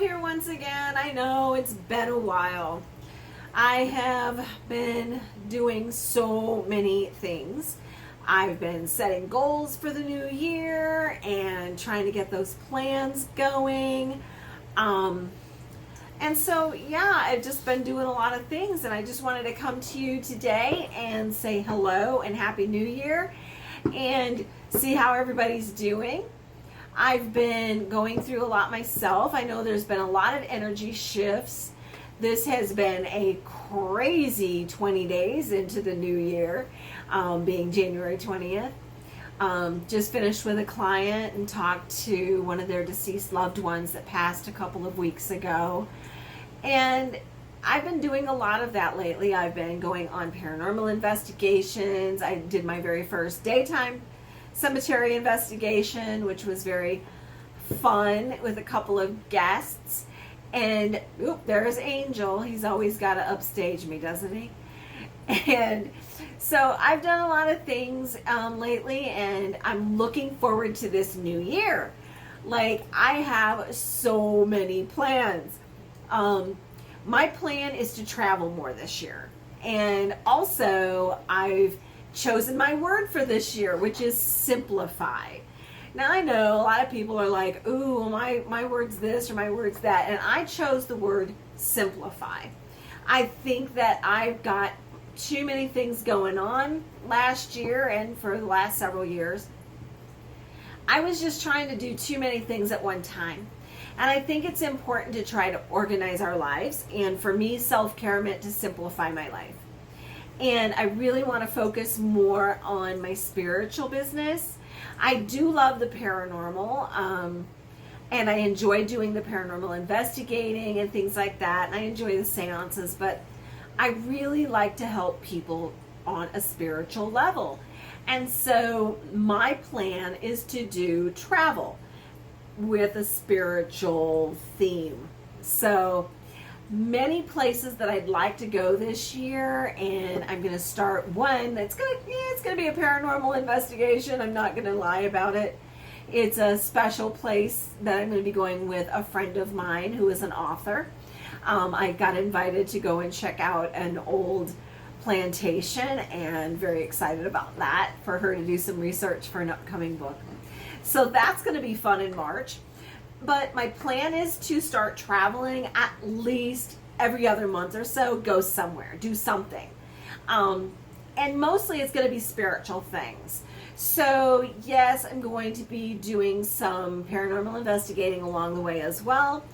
here once again. I know it's been a while. I have been doing so many things. I've been setting goals for the new year and trying to get those plans going. And so, yeah, I've just been doing a lot of things, and I just wanted to come to you today and say hello and Happy New Year and see how everybody's doing. I've been going through a lot myself. I know there's been a lot of energy shifts. This has been a crazy 20 days into the new year, being January 20th. Just finished with a client and talked to one of their deceased loved ones that passed a couple of weeks ago. And I've been doing a lot of that lately. I've been going on paranormal investigations. I did my very first daytime cemetery investigation, which was very fun with a couple of guests. And there's Angel. He's always got to upstage me, doesn't he? And so I've done a lot of things lately, and I'm looking forward to this new year. Like, I have so many plans. My plan is to travel more this year. And also, I've chosen my word for this year, which is simplify. Now, I know a lot of people are like, ooh, my word's this or my word's that. And I chose the word simplify. I think that I've got too many things going on last year and for the last several years. I was just trying to do too many things at one time. And I think it's important to try to organize our lives. And for me, self-care meant to simplify my life. And I really want to focus more on my spiritual business. I do love the paranormal, and I enjoy doing the paranormal investigating and things like that. And I enjoy the seances, but I really like to help people on a spiritual level. And so my plan is to do travel with a spiritual theme. So many places that I'd like to go this year, and I'm going to start one that's it's going to be a paranormal investigation. I'm not going to lie about it. It's a special place that I'm going to be going with a friend of mine who is an author. I got invited to go and check out an old plantation, and very excited about that, for her to do some research for an upcoming book. So that's going to be fun in March. But my plan is to start traveling at least every other month or so, go somewhere, do something. And mostly it's going to be spiritual things. So yes, I'm going to be doing some paranormal investigating along the way as well.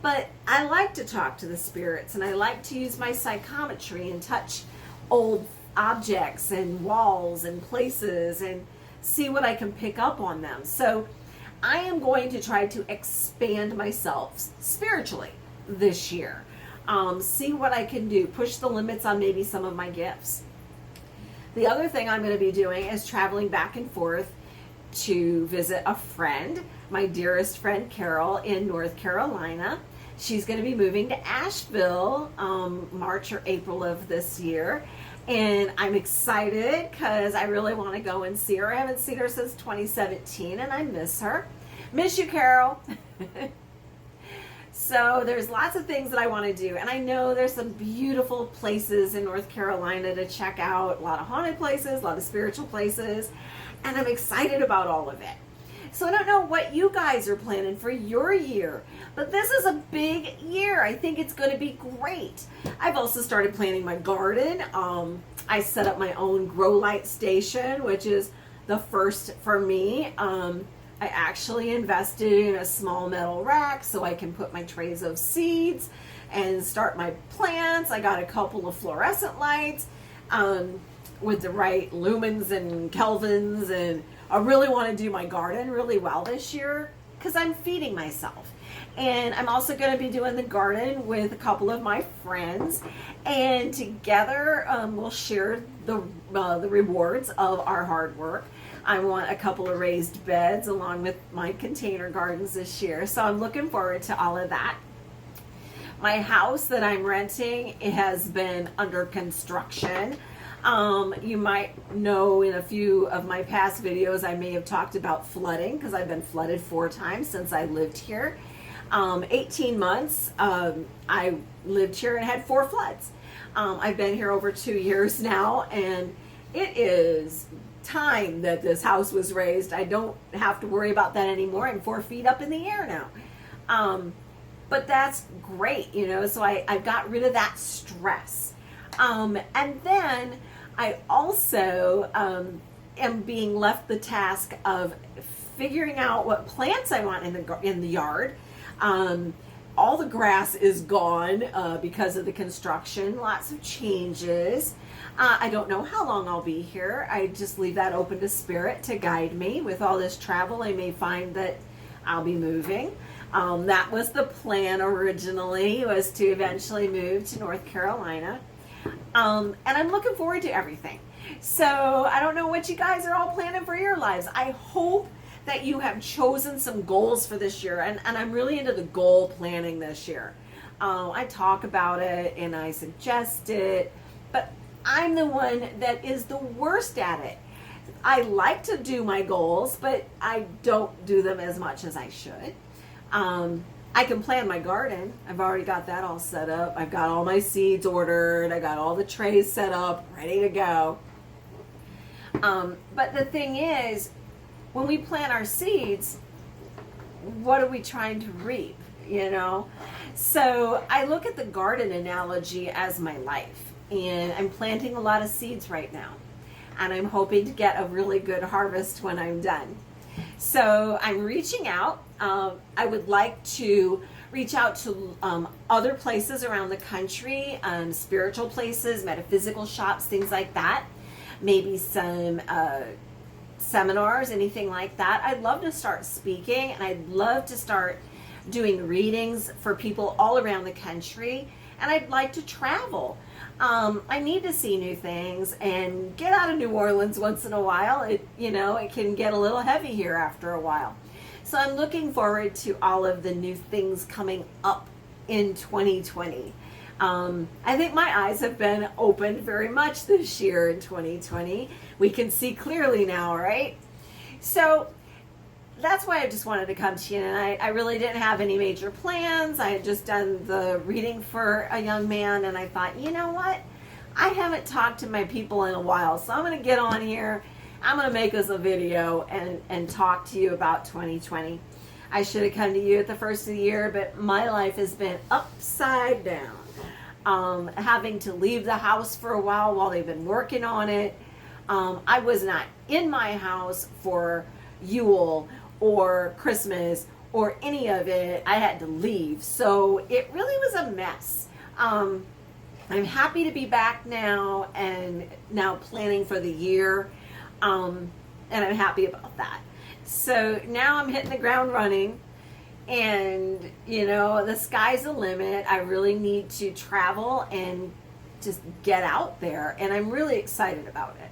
But I like to talk to the spirits, and I like to use my psychometry and touch old objects and walls and places and see what I can pick up on them. So I am going to try to expand myself spiritually this year. See what I can do, push the limits on maybe some of my gifts. The other thing I'm going to be doing is traveling back and forth to visit a friend, my dearest friend Carol in North Carolina. She's going to be moving to Asheville March or April of this year. And I'm excited because I really want to go and see her. I haven't seen her since 2017, and I miss her. Miss you, Carol. So there's lots of things that I want to do. And I know there's some beautiful places in North Carolina to check out. A lot of haunted places, a lot of spiritual places. And I'm excited about all of it. So I don't know what you guys are planning for your year, but this is a big year. I think it's going to be great. I've also started planning my garden. I set up my own grow light station, which is the first for me. I actually invested in a small metal rack so I can put my trays of seeds and start my plants. I got a couple of fluorescent lights with the right lumens and kelvins, and I really want to do my garden really well this year because I'm feeding myself. And I'm also going to be doing the garden with a couple of my friends, and together we'll share the rewards of our hard work. I want a couple of raised beds along with my container gardens this year, so I'm looking forward to all of that. My house that I'm renting, it has been under construction. You might know in a few of my past videos I may have talked about flooding, because I've been flooded 4 times since I lived here. 18 months, I lived here and had 4 floods. I've been here over 2 years now, and it is time that this house was raised. I don't have to worry about that anymore. I'm 4 feet up in the air now. But that's great, you know, so I got rid of that stress. And then I also am being left the task of figuring out what plants I want in the yard. All the grass is gone because of the construction. Lots of changes. I don't know how long I'll be here. I just leave that open to Spirit to guide me. With all this travel, I may find that I'll be moving. That was the plan originally, was to eventually move to North Carolina. And I'm looking forward to everything. So I don't know what you guys are all planning for your lives. I hope that you have chosen some goals for this year. And I'm really into the goal planning this year. I talk about it and I suggest it, but I'm the one that is the worst at it. I like to do my goals, but I don't do them as much as I should. I can plan my garden. I've already got that all set up. I've got all my seeds ordered. I got all the trays set up, ready to go. But the thing is, when we plant our seeds, what are we trying to reap, you know? So I look at the garden analogy as my life, and I'm planting a lot of seeds right now, and I'm hoping to get a really good harvest when I'm done. So I'm reaching out. I would like to reach out to other places around the country, spiritual places, metaphysical shops, things like that. Maybe some seminars, anything like that. I'd love to start speaking, and I'd love to start doing readings for people all around the country. And I'd like to travel. I need to see new things and get out of New Orleans once in a while. It can get a little heavy here after a while. So I'm looking forward to all of the new things coming up in 2020. I think my eyes have been opened very much this year in 2020. We can see clearly now, right? So that's why I just wanted to come to you, and I really didn't have any major plans. I had just done the reading for a young man, and I thought, you know what? I haven't talked to my people in a while, so I'm going to get on here. I'm going to make us a video and talk to you about 2020. I should have come to you at the first of the year, but my life has been upside down. Having to leave the house for a while they've been working on it. I was not in my house for Yule or Christmas or any of it. I had to leave, so it really was a mess. I'm happy to be back now and now planning for the year, and I'm happy about that. So now I'm hitting the ground running, and the sky's the limit. I really need to travel and just get out there, and I'm really excited about it.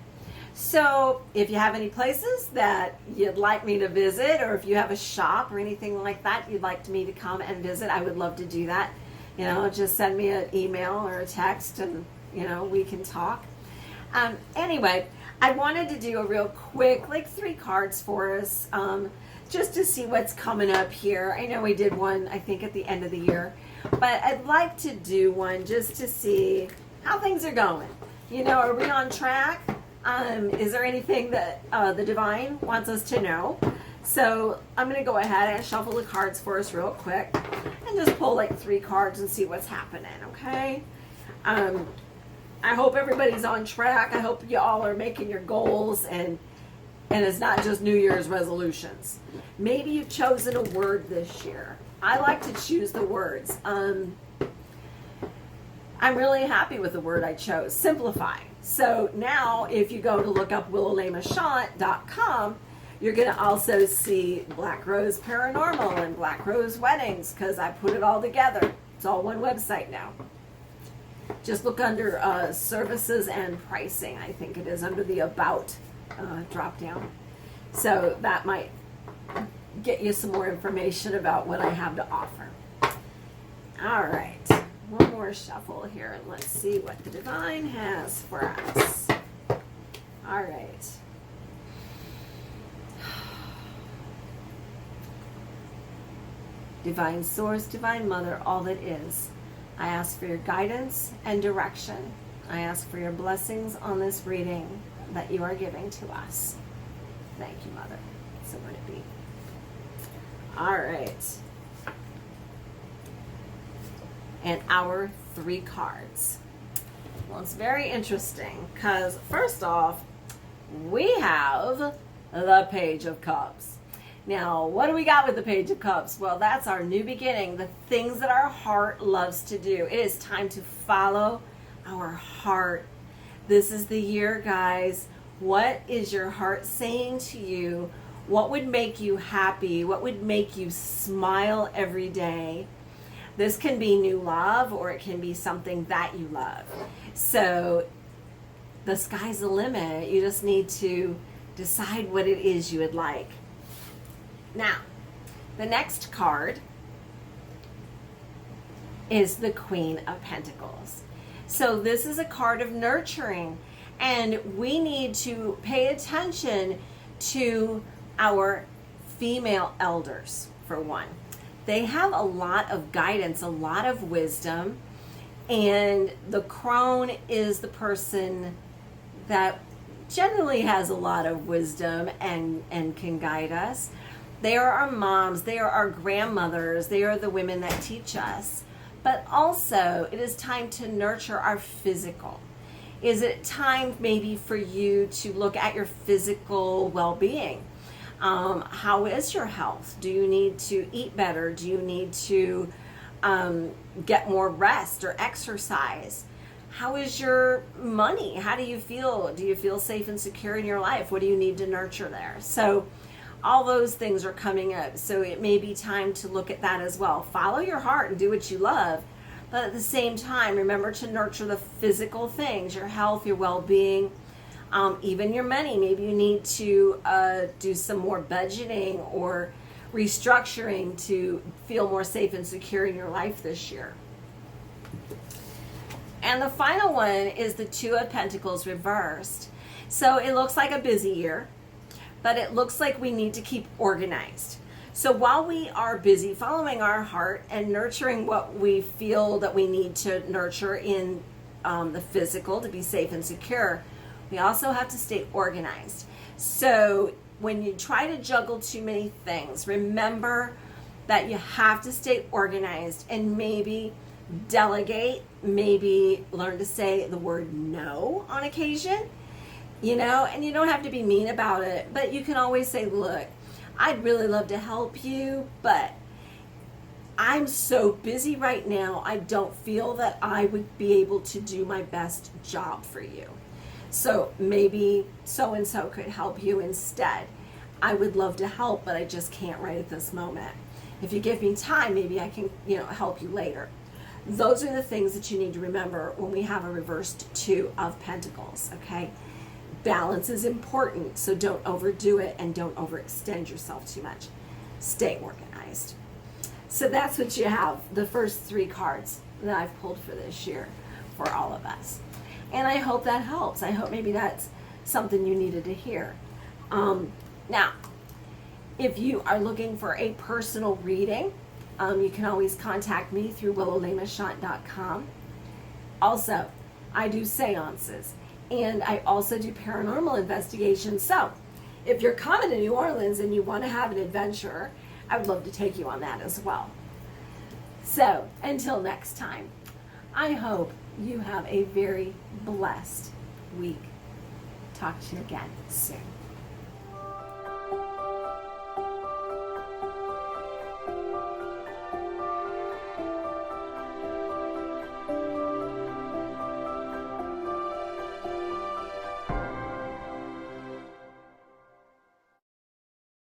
So if you have any places that you'd like me to visit, or if you have a shop or anything like that you'd like me to come and visit, I would love to do that. Just send me an email or a text, and we can talk. Anyway, I wanted to do a real quick, 3 cards for us, just to see what's coming up here. I know we did one, I think, at the end of the year, but I'd like to do one just to see how things are going. Are we on track? Is there anything that the divine wants us to know? So I'm going to go ahead and shuffle the cards for us real quick and just pull 3 cards and see what's happening, okay? I hope everybody's on track. I hope you all are making your goals, and it's not just New Year's resolutions. Maybe you've chosen a word this year. I like to choose the words. I'm really happy with the word I chose, simplify. So now if you go to look up willowlamachant.com, you're going to also see Black Rose Paranormal and Black Rose Weddings, because I put it all together. It's all one website now. Just look under services and pricing. I think it is under the About drop down. So that might get you some more information about what I have to offer. All right. One more shuffle here, and let's see what the divine has for us. All right. Divine Source, Divine Mother, all that is, I ask for your guidance and direction. I ask for your blessings on this reading that you are giving to us. Thank you, Mother. So let it be. All right. And our 3 cards. Well, it's very interesting because first off, we have the Page of Cups. Now, what do we got with the Page of Cups? Well, that's our new beginning, the things that our heart loves to do. It is time to follow our heart. This is the year, guys. What is your heart saying to you? What would make you happy? What would make you smile every day? This can be new love, or it can be something that you love. So the sky's the limit. You just need to decide what it is you would like. Now, the next card is the Queen of Pentacles. So this is a card of nurturing, and we need to pay attention to our female elders, for one. They have a lot of guidance, a lot of wisdom, and the crone is the person that generally has a lot of wisdom and can guide us. They are our moms, they are our grandmothers, they are the women that teach us. But also, it is time to nurture our physical. Is it time maybe for you to look at your physical well-being? How is your health? Do you need to eat better? Do you need to get more rest or exercise? How is your money? How do you feel? Do you feel safe and secure in your life? What do you need to nurture there? So all those things are coming up. So it may be time to look at that as well. Follow your heart and do what you love. But at the same time, remember to nurture the physical things, your health, your well-being, even your money. Maybe you need to do some more budgeting or restructuring to feel more safe and secure in your life this year. And the final one is the Two of Pentacles reversed. So it looks like a busy year, but it looks like we need to keep organized. So while we are busy following our heart and nurturing what we feel that we need to nurture in the physical to be safe and secure, we also have to stay organized. So when you try to juggle too many things, remember that you have to stay organized and maybe delegate, maybe learn to say the word no on occasion, and you don't have to be mean about it, but you can always say, look, I'd really love to help you, but I'm so busy right now, I don't feel that I would be able to do my best job for you. So maybe so-and-so could help you instead. I would love to help, but I just can't right at this moment. If you give me time, maybe I can, help you later. Those are the things that you need to remember when we have a reversed Two of Pentacles, okay? Balance is important, so don't overdo it and don't overextend yourself too much. Stay organized. So that's what you have, the first 3 cards that I've pulled for this year for all of us. And I hope that helps. I hope maybe that's something you needed to hear. Now, if you are looking for a personal reading, you can always contact me through willowlamashant.com. Also, I do seances, and I also do paranormal investigations. So, if you're coming to New Orleans and you want to have an adventure, I would love to take you on that as well. So, until next time, I hope you have a very blessed week. Talk to you again soon.